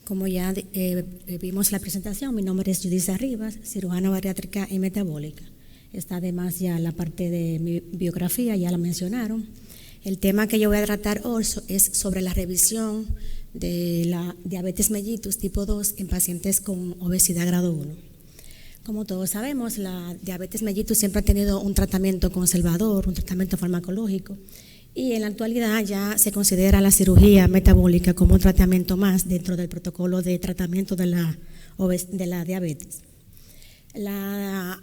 Como ya vimos la presentación, mi nombre es Judith Rivas, cirujana bariátrica y metabólica. Está además ya la parte de mi biografía, ya la mencionaron. El tema que yo voy a tratar hoy es sobre la revisión de la diabetes mellitus tipo 2 en pacientes con obesidad grado 1. Como todos sabemos, la diabetes mellitus siempre ha tenido un tratamiento conservador, un tratamiento farmacológico, y en la actualidad ya se considera la cirugía metabólica como un tratamiento más dentro del protocolo de tratamiento de la diabetes. La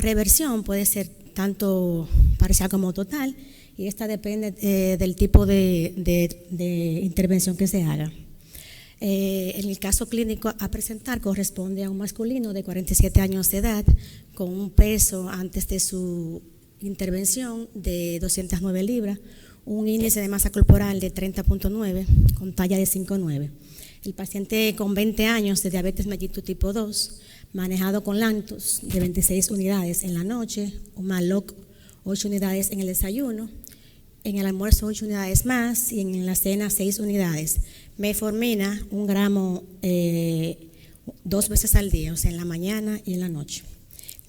reversión puede ser tanto parcial como total, y esta depende del tipo de intervención que se haga. En el caso clínico a presentar corresponde a un masculino de 47 años de edad con un peso antes de su intervención de 209 libras, un índice de masa corporal de 30.9 con talla de 5.9. El paciente con 20 años de diabetes mellitus tipo 2, manejado con Lantus de 26 unidades en la noche, un Maloc 8 unidades en el desayuno, en el almuerzo 8 unidades más y en la cena 6 unidades. Metformina 1 gramo 2 veces al día, o sea, en la mañana y en la noche.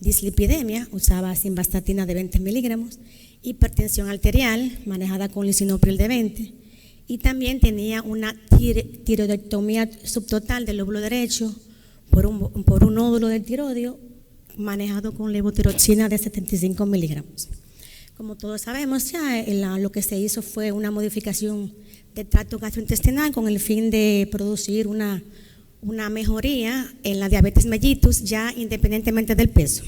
Dislipidemia, usaba simvastatina de 20 miligramos, hipertensión arterial, manejada con lisinopril de 20, y también tenía una tiroidectomía subtotal del lóbulo derecho por un nódulo del tiroideo, manejado con levotiroxina de 75 miligramos. Como todos sabemos, ya lo que se hizo fue una modificación del tracto gastrointestinal con el fin de producir una mejoría en la diabetes mellitus, ya independientemente del peso.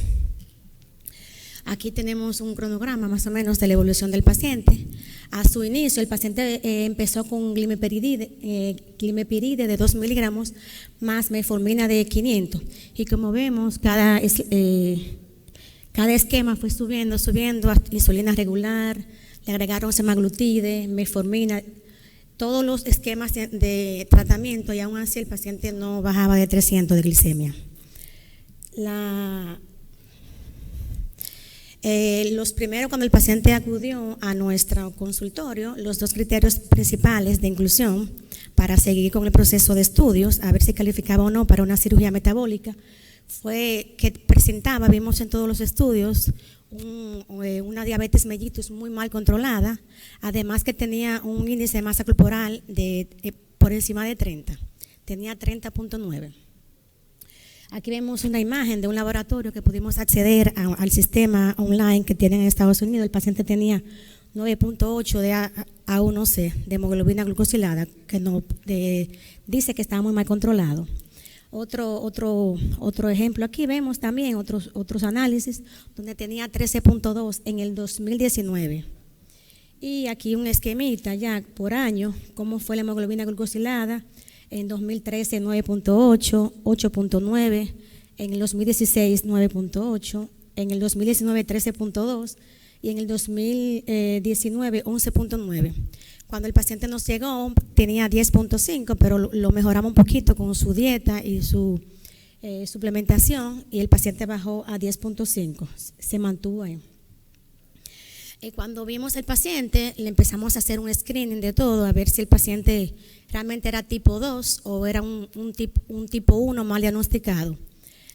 Aquí tenemos un cronograma más o menos de la evolución del paciente. A su inicio, el paciente empezó con glimepiride de 2 miligramos más metformina de 500. Y como vemos, cada esquema fue subiendo, insulina regular, le agregaron semaglutide, metformina, todos los esquemas de tratamiento, y aún así el paciente no bajaba de 300 de glicemia. Los primeros, cuando el paciente acudió a nuestro consultorio, los 2 criterios principales de inclusión para seguir con el proceso de estudios, a ver si calificaba o no para una cirugía metabólica, fue que vimos en todos los estudios, una diabetes mellitus muy mal controlada, además que tenía un índice de masa corporal por encima de 30, tenía 30.9. Aquí vemos una imagen de un laboratorio que pudimos acceder al sistema online que tienen en Estados Unidos. El paciente tenía 9.8 de A1C, de hemoglobina glucosilada, que dice que estaba muy mal controlado. Otro ejemplo, aquí vemos también otros análisis donde tenía 13.2 en el 2019. Y aquí un esquemita ya por año, cómo fue la hemoglobina glucosilada. En 2013 9.8, 8.9, en el 2016 9.8, en el 2019 13.2 y en el 2019 11.9. Cuando el paciente nos llegó tenía 10.5, pero lo mejoramos un poquito con su dieta y su suplementación, y el paciente bajó a 10.5, se mantuvo ahí. Cuando vimos el paciente, le empezamos a hacer un screening de todo, a ver si el paciente realmente era tipo 2 o era un tipo 1 mal diagnosticado.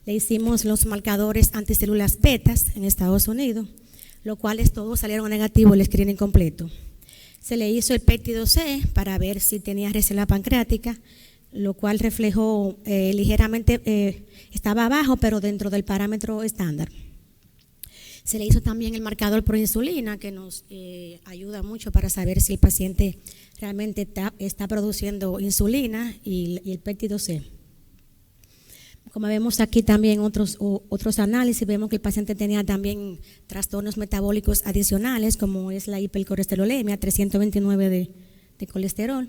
Le hicimos los marcadores anticélulas betas en Estados Unidos, los cuales todos salieron negativos el screening completo. Se le hizo el péptido C para ver si tenía reserva pancreática, lo cual reflejó ligeramente, estaba bajo, pero dentro del parámetro estándar. Se le hizo también el marcador por insulina, que nos ayuda mucho para saber si el paciente realmente está produciendo insulina, y el péptido C. Como vemos aquí también otros análisis, vemos que el paciente tenía también trastornos metabólicos adicionales, como es la hipercolesterolemia, 329 de colesterol.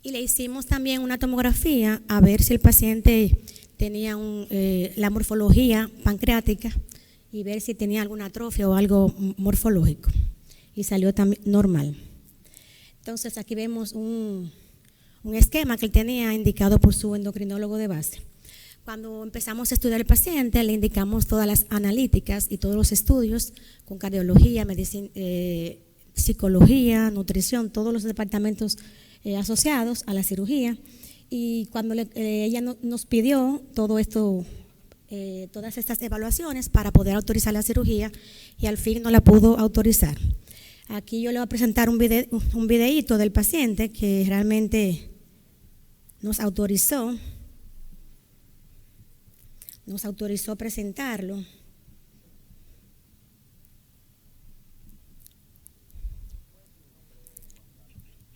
Y le hicimos también una tomografía a ver si el paciente tenía la morfología pancreática, y ver si tenía alguna atrofia o algo morfológico, y salió también normal. Entonces aquí vemos un esquema que él tenía indicado por su endocrinólogo de base. Cuando empezamos a estudiar el paciente, le indicamos todas las analíticas y todos los estudios con cardiología, medicina, psicología, nutrición, todos los departamentos asociados a la cirugía, Y cuando ella nos pidió todo esto, todas estas evaluaciones para poder autorizar la cirugía, y al fin no la pudo autorizar. Aquí yo le voy a presentar un videíto del paciente que realmente nos autorizó presentarlo.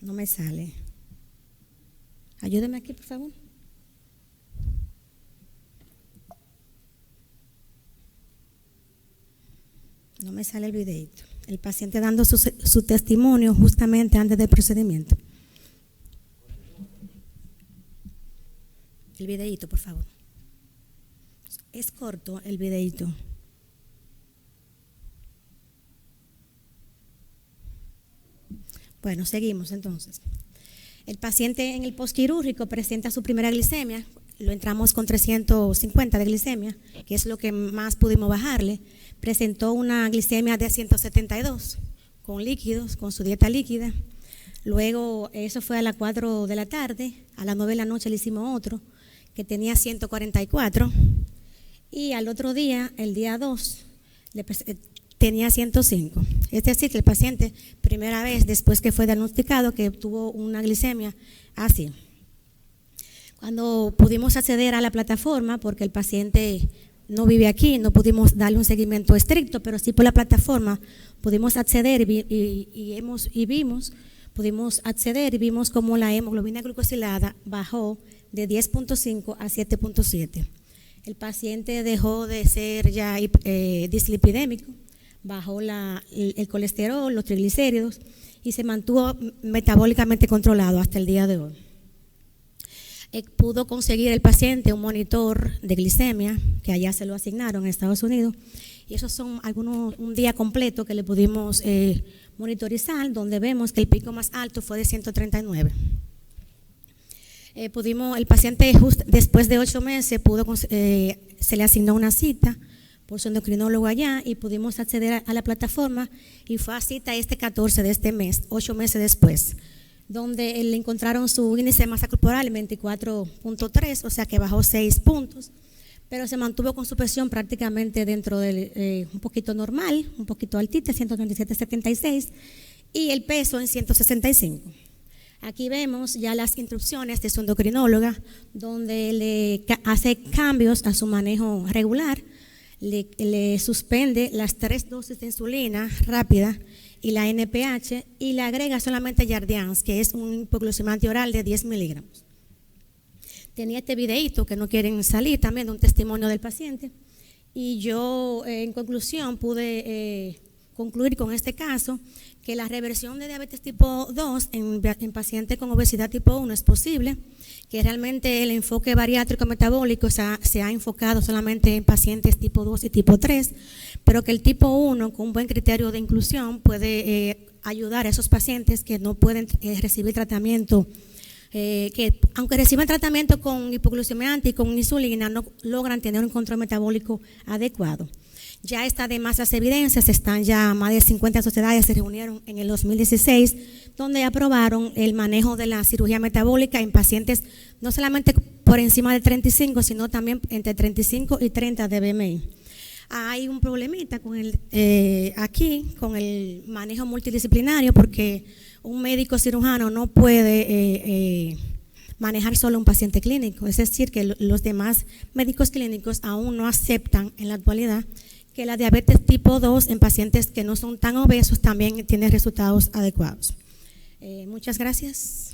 No me sale. Ayúdeme aquí, por favor. No me sale el videito. El paciente dando su testimonio justamente antes del procedimiento. El videito, por favor. Es corto el videito. Bueno, seguimos entonces. El paciente en el postquirúrgico presenta su primera glicemia. Lo entramos con 350 de glicemia, que es lo que más pudimos bajarle. Presentó una glicemia de 172 con líquidos, con su dieta líquida. Luego, eso fue a las 4 de la tarde. A las 9 de la noche le hicimos otro, que tenía 144. Y al otro día, el día 2, tenía 105. Es decir, que el paciente, primera vez después que fue diagnosticado, que tuvo una glicemia así. Cuando pudimos acceder a la plataforma, porque el paciente no vive aquí, no pudimos darle un seguimiento estricto, pero sí por la plataforma pudimos acceder pudimos acceder y vimos cómo la hemoglobina glucosilada bajó de 10.5 a 7.7. El paciente dejó de ser ya dislipidémico, bajó el colesterol, los triglicéridos y se mantuvo metabólicamente controlado hasta el día de hoy. Pudo conseguir el paciente un monitor de glicemia, que allá se lo asignaron en Estados Unidos, y esos son un día completo que le pudimos monitorizar, donde vemos que el pico más alto fue de 139. El paciente después de 8 meses se le asignó una cita por su endocrinólogo allá y pudimos acceder a la plataforma y fue a cita este 14 de este mes, 8 meses después, donde le encontraron su índice de masa corporal en 24.3, o sea que bajó 6 puntos, pero se mantuvo con su presión prácticamente dentro del un poquito normal, un poquito altita, 137.76, y el peso en 165. Aquí vemos ya las instrucciones de su endocrinóloga, donde le hace cambios a su manejo regular, le suspende las 3 dosis de insulina rápida y la NPH, y le agrega solamente Jardiance, que es un hipoglucemante oral de 10 miligramos. Tenía este videíto que no quieren salir también de un testimonio del paciente, y yo en conclusión pude concluir con este caso que la reversión de diabetes tipo 2 en pacientes con obesidad tipo 1 es posible, que realmente el enfoque bariátrico metabólico se ha enfocado solamente en pacientes tipo 2 y tipo 3, pero que el tipo 1 con un buen criterio de inclusión puede ayudar a esos pacientes que no pueden recibir tratamiento, que aunque reciben tratamiento con hipoglucemiante y con insulina, no logran tener un control metabólico adecuado. Ya está de más las evidencias, están ya más de 50 sociedades, se reunieron en el 2016, donde aprobaron el manejo de la cirugía metabólica en pacientes no solamente por encima de 35, sino también entre 35 y 30 de BMI. Hay un problemita aquí con el manejo multidisciplinario, porque un médico cirujano no puede manejar solo un paciente clínico, es decir, que los demás médicos clínicos aún no aceptan en la actualidad que la diabetes tipo 2 en pacientes que no son tan obesos también tiene resultados adecuados. Muchas gracias.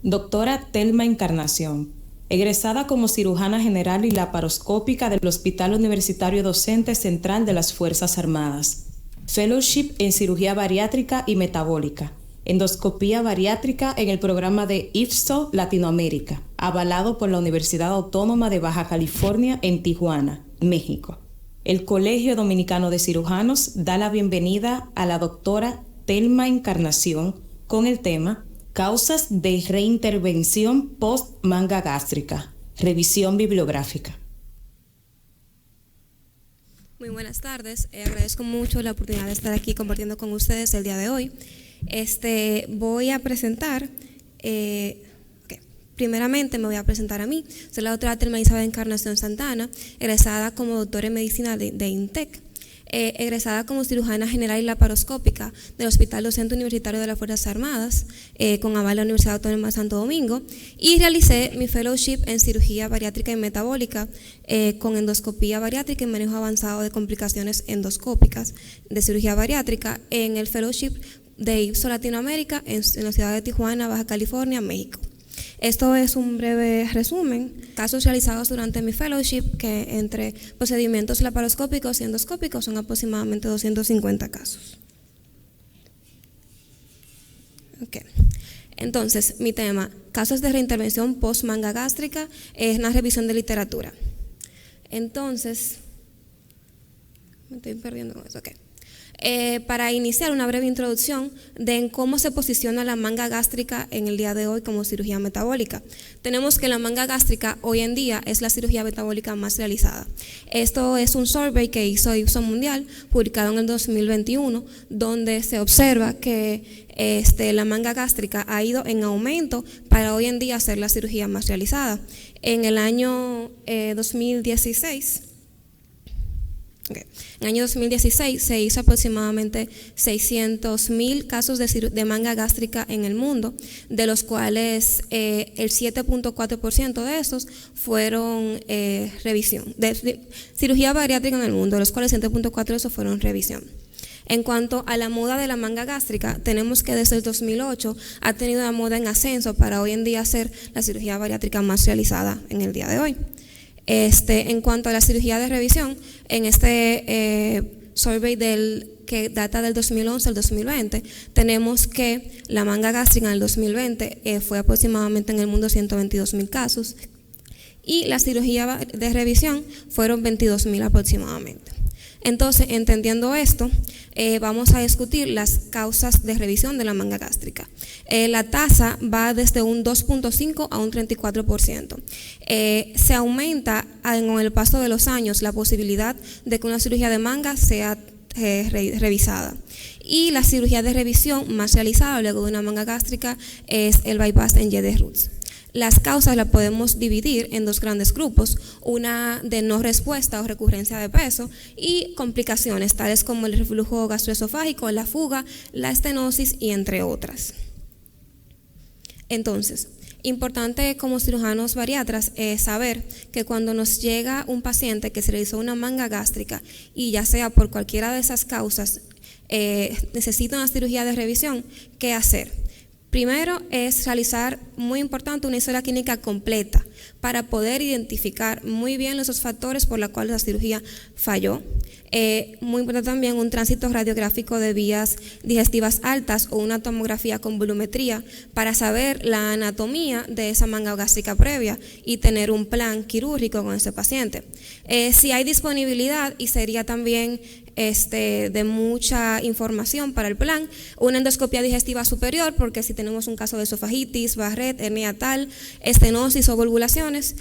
Doctora Thelma Encarnación, egresada como cirujana general y laparoscópica del Hospital Universitario Docente Central de las Fuerzas Armadas. Fellowship en Cirugía Bariátrica y Metabólica. Endoscopía bariátrica en el programa de IFSO Latinoamérica, avalado por la Universidad Autónoma de Baja California en Tijuana, México. El Colegio Dominicano de Cirujanos da la bienvenida a la doctora Thelma Encarnación con el tema Causas de reintervención post-manga gástrica, revisión bibliográfica. Muy buenas tardes. Agradezco mucho la oportunidad de estar aquí compartiendo con ustedes el día de hoy. Voy a presentar, primeramente me voy a presentar a mí. Soy la doctora Telma Isabel Encarnación Santana, egresada como doctora en medicina de INTEC, egresada como cirujana general y laparoscópica del Hospital Docente Universitario de las Fuerzas Armadas, con aval de la Universidad Autónoma de Santo Domingo, y realicé mi fellowship en cirugía bariátrica y metabólica, con endoscopía bariátrica y manejo avanzado de complicaciones endoscópicas de cirugía bariátrica en el fellowship de IPSO Latinoamérica en la ciudad de Tijuana, Baja California, México. Esto es un breve resumen. Casos realizados durante mi fellowship, que entre procedimientos laparoscópicos y endoscópicos son aproximadamente 250 casos. Entonces, mi tema, casos de reintervención post-manga gástrica, es una revisión de literatura. Entonces, me estoy perdiendo con eso, para iniciar una breve introducción de cómo se posiciona la manga gástrica en el día de hoy como cirugía metabólica. Tenemos que la manga gástrica hoy en día es la cirugía metabólica más realizada. Esto es un survey que hizo IPSO Mundial, publicado en el 2021, donde se observa que la manga gástrica ha ido en aumento para hoy en día ser la cirugía más realizada. En el año 2016, en el año 2016 se hizo aproximadamente 600,000 casos de manga gástrica en el mundo, de los cuales el 7.4% de esos fueron revisión, de cirugía bariátrica en el mundo, de los cuales 7.4% de esos fueron revisión. En cuanto a la moda de la manga gástrica, tenemos que desde el 2008 ha tenido una moda en ascenso para hoy en día ser la cirugía bariátrica más realizada en el día de hoy. En cuanto a la cirugía de revisión, en survey que data del 2011 al 2020, tenemos que la manga gástrica en el 2020 fue aproximadamente en el mundo 122,000 casos y la cirugía de revisión fueron 22,000 aproximadamente. Entonces, entendiendo esto, vamos a discutir las causas de revisión de la manga gástrica. La tasa va desde un 2.5 a un 34%. Se aumenta con el paso de los años la posibilidad de que una cirugía de manga sea revisada. Y la cirugía de revisión más realizada luego de una manga gástrica es el bypass en Y de Roots. Las causas las podemos dividir en dos grandes grupos, una de no respuesta o recurrencia de peso y complicaciones tales como el reflujo gastroesofágico, la fuga, la estenosis y entre otras. Entonces, importante como cirujanos bariatras es saber que cuando nos llega un paciente que se realizó una manga gástrica y ya sea por cualquiera de esas causas necesita una cirugía de revisión, ¿qué hacer? Primero es realizar, muy importante, una historia clínica completa para poder identificar muy bien los factores por los cuales la cirugía falló. Muy importante también un tránsito radiográfico de vías digestivas altas o una tomografía con volumetría para saber la anatomía de esa manga gástrica previa y tener un plan quirúrgico con ese paciente. Si hay disponibilidad, y sería también de mucha información para el plan, una endoscopia digestiva superior, porque si tenemos un caso de esofagitis, Barrett, hernia tal, estenosis o valvulaciones,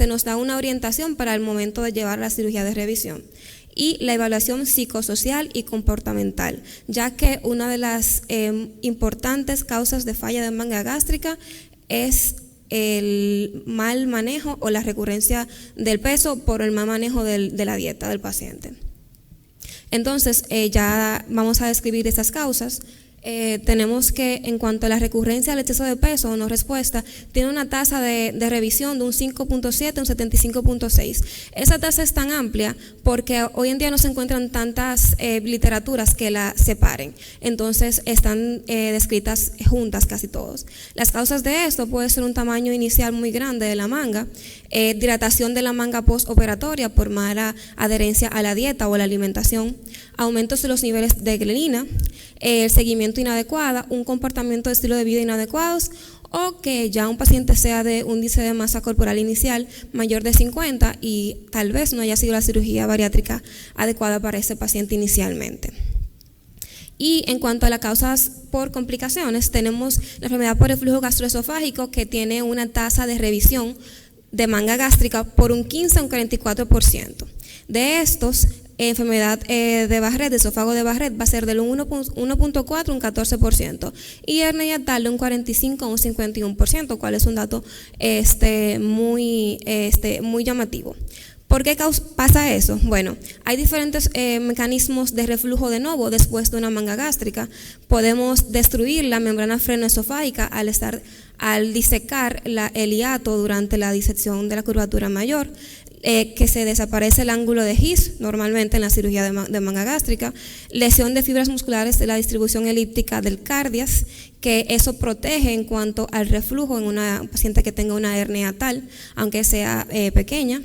nos da una orientación para el momento de llevar la cirugía de revisión. Y la evaluación psicosocial y comportamental, ya que una de las importantes causas de falla de manga gástrica es el mal manejo o la recurrencia del peso por el mal manejo de la dieta del paciente. Entonces, ya vamos a describir esas causas. Tenemos que, en cuanto a la recurrencia del exceso de peso o no respuesta, tiene una tasa de revisión de un 5.7 a un 75.6. Esa tasa es tan amplia porque hoy en día no se encuentran tantas literaturas que la separen. Entonces, están descritas juntas casi todos. Las causas de esto puede ser un tamaño inicial muy grande de la manga, dilatación de la manga postoperatoria por mala adherencia a la dieta o a la alimentación, aumentos de los niveles de grelina, el seguimiento inadecuado, un comportamiento de estilo de vida inadecuados o que ya un paciente sea de un índice de masa corporal inicial mayor de 50 y tal vez no haya sido la cirugía bariátrica adecuada para ese paciente inicialmente. Y en cuanto a las causas por complicaciones, tenemos la enfermedad por reflujo gastroesofágico que tiene una tasa de revisión de manga gástrica por un 15 a un 44%. De estos, enfermedad de Barrett, de esófago de Barrett, va a ser del 1.4 a un 14%, y hernia yatal de un 45 a un 51%, cual es un dato muy llamativo. ¿Por qué pasa eso? Bueno, hay diferentes mecanismos de reflujo de nuevo después de una manga gástrica. Podemos destruir la membrana frenoesofágica al disecar el hiato durante la disección de la curvatura mayor, que se desaparece el ángulo de His normalmente en la cirugía de manga gástrica, lesión de fibras musculares de la distribución elíptica del cardias, que eso protege en cuanto al reflujo en una paciente que tenga una hernia yatal, aunque sea pequeña.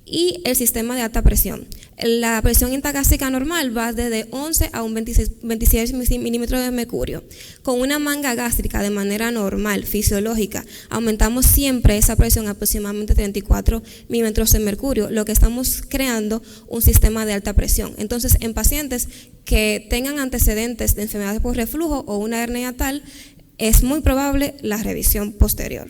Y el sistema de alta presión. La presión intragástrica normal va desde 11 a un 26 milímetros de mercurio. Con una manga gástrica de manera normal, fisiológica, aumentamos siempre esa presión a aproximadamente 34 milímetros de mercurio, lo que estamos creando un sistema de alta presión. Entonces, en pacientes que tengan antecedentes de enfermedades por reflujo o una hernia yatal, es muy probable la revisión posterior.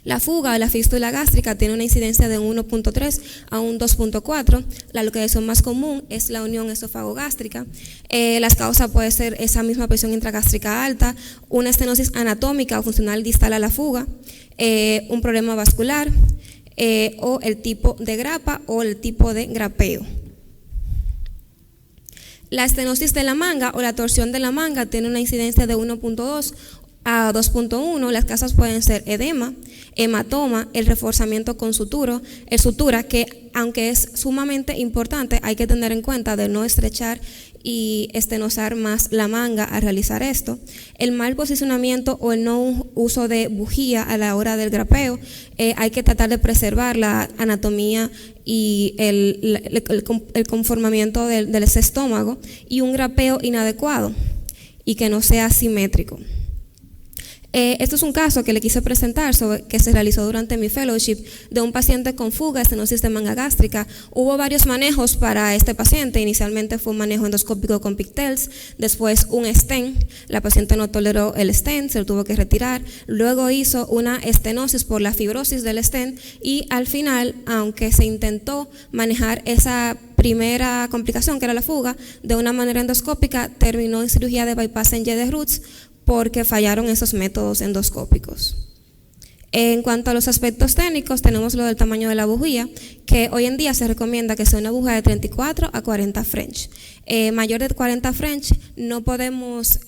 La fuga o la fístula gástrica tiene una incidencia de un 1.3 a un 2.4. La localización más común es la unión esófago-gástrica. Las causas pueden ser esa misma presión intragástrica alta, una estenosis anatómica o funcional distal a la fuga, un problema vascular, o el tipo de grapa o el tipo de grapeo. La estenosis de la manga o la torsión de la manga tiene una incidencia de 1.2 a 2.1, las causas pueden ser edema, hematoma, el reforzamiento con sutura, que aunque es sumamente importante, hay que tener en cuenta de no estrechar y estenosar más la manga al realizar esto. El mal posicionamiento o el no uso de bujía a la hora del grapeo, hay que tratar de preservar la anatomía y el conformamiento del estómago, y un grapeo inadecuado y que no sea simétrico. Esto es un caso que le quise presentar que se realizó durante mi fellowship de un paciente con fuga, estenosis de manga gástrica. Hubo varios manejos para este paciente. Inicialmente fue un manejo endoscópico con pigtails, después un stent. La paciente no toleró el stent, se lo tuvo que retirar. Luego hizo una estenosis por la fibrosis del stent, y al final, aunque se intentó manejar esa primera complicación que era la fuga de una manera endoscópica, terminó en cirugía de bypass en Y de Roots porque fallaron esos métodos endoscópicos. En cuanto a los aspectos técnicos, tenemos lo del tamaño de la bujía, que hoy en día se recomienda que sea una bujía de 34 a 40 French. Mayor de 40 French no podemos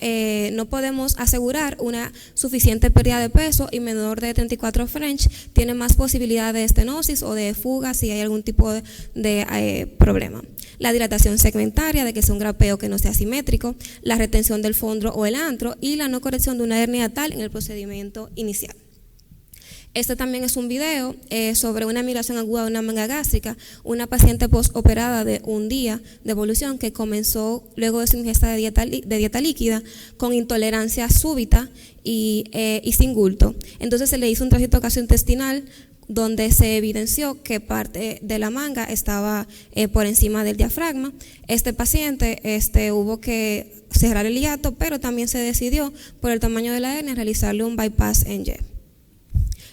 asegurar una suficiente pérdida de peso, y menor de 34 French tiene más posibilidad de estenosis o de fuga si hay algún tipo de problema. La dilatación segmentaria, de que sea un grapeo que no sea simétrico, la retención del fondo o el antro, y la no corrección de una hernia yatal en el procedimiento inicial. Este también es un video sobre una migración aguda de una manga gástrica, una paciente postoperada de un día de evolución que comenzó luego de su ingesta de dieta líquida con intolerancia súbita y sin gulto. Entonces se le hizo un trayecto gastrointestinal donde se evidenció que parte de la manga estaba por encima del diafragma. Este paciente hubo que cerrar el hiato, pero también se decidió por el tamaño de la hernia realizarle un bypass en Y.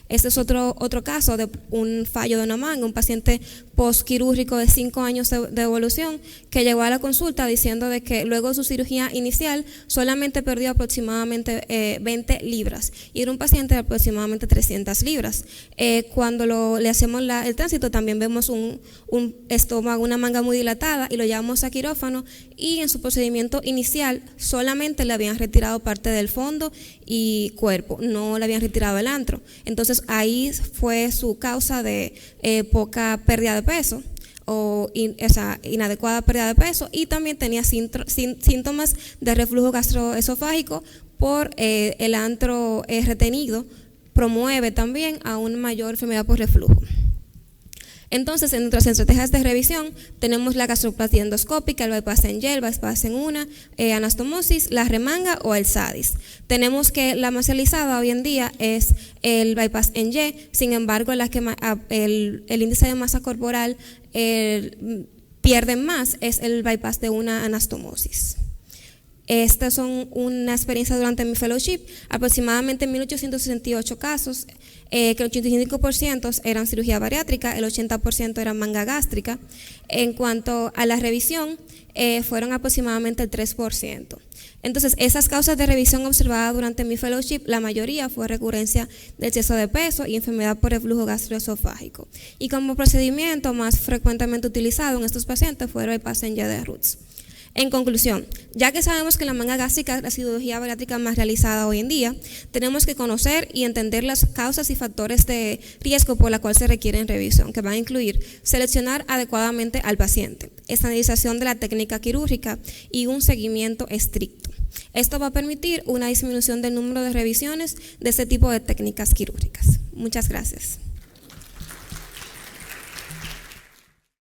Este es otro caso de un fallo de una manga, un paciente postquirúrgico de 5 años de evolución que llegó a la consulta diciendo de que luego de su cirugía inicial solamente perdió aproximadamente 20 libras y era un paciente de aproximadamente 300 libras. Cuando le hacemos el tránsito también vemos un estómago, una manga muy dilatada, y lo llevamos a quirófano, y en su procedimiento inicial solamente le habían retirado parte del fondo y cuerpo, no le habían retirado el antro. Entonces ahí fue su causa de poca pérdida de peso o inadecuada pérdida de peso, y también tenía síntomas de reflujo gastroesofágico por el antro retenido. Promueve también a una mayor enfermedad por reflujo. Entonces, en nuestras estrategias de revisión tenemos la gastroplastia endoscópica, el bypass en Y, el bypass en una, anastomosis, la remanga o el SADIS. Tenemos que la más realizada hoy en día es el bypass en Y, sin embargo, el índice de masa corporal pierde más es el bypass de una anastomosis. Estas son una experiencia durante mi fellowship, aproximadamente 1.868 casos, que el 85% eran cirugía bariátrica, el 80% eran manga gástrica. En cuanto a la revisión, fueron aproximadamente el 3%. Entonces, esas causas de revisión observadas durante mi fellowship, la mayoría fue recurrencia de exceso de peso y enfermedad por reflujo gastroesofágico. Y como procedimiento más frecuentemente utilizado en estos pacientes fue el passenger de Roots. En conclusión, ya que sabemos que la manga gástrica es la cirugía bariátrica más realizada hoy en día, tenemos que conocer y entender las causas y factores de riesgo por la cual se requiere revisión, que van a incluir seleccionar adecuadamente al paciente, estandarización de la técnica quirúrgica y un seguimiento estricto. Esto va a permitir una disminución del número de revisiones de este tipo de técnicas quirúrgicas. Muchas gracias.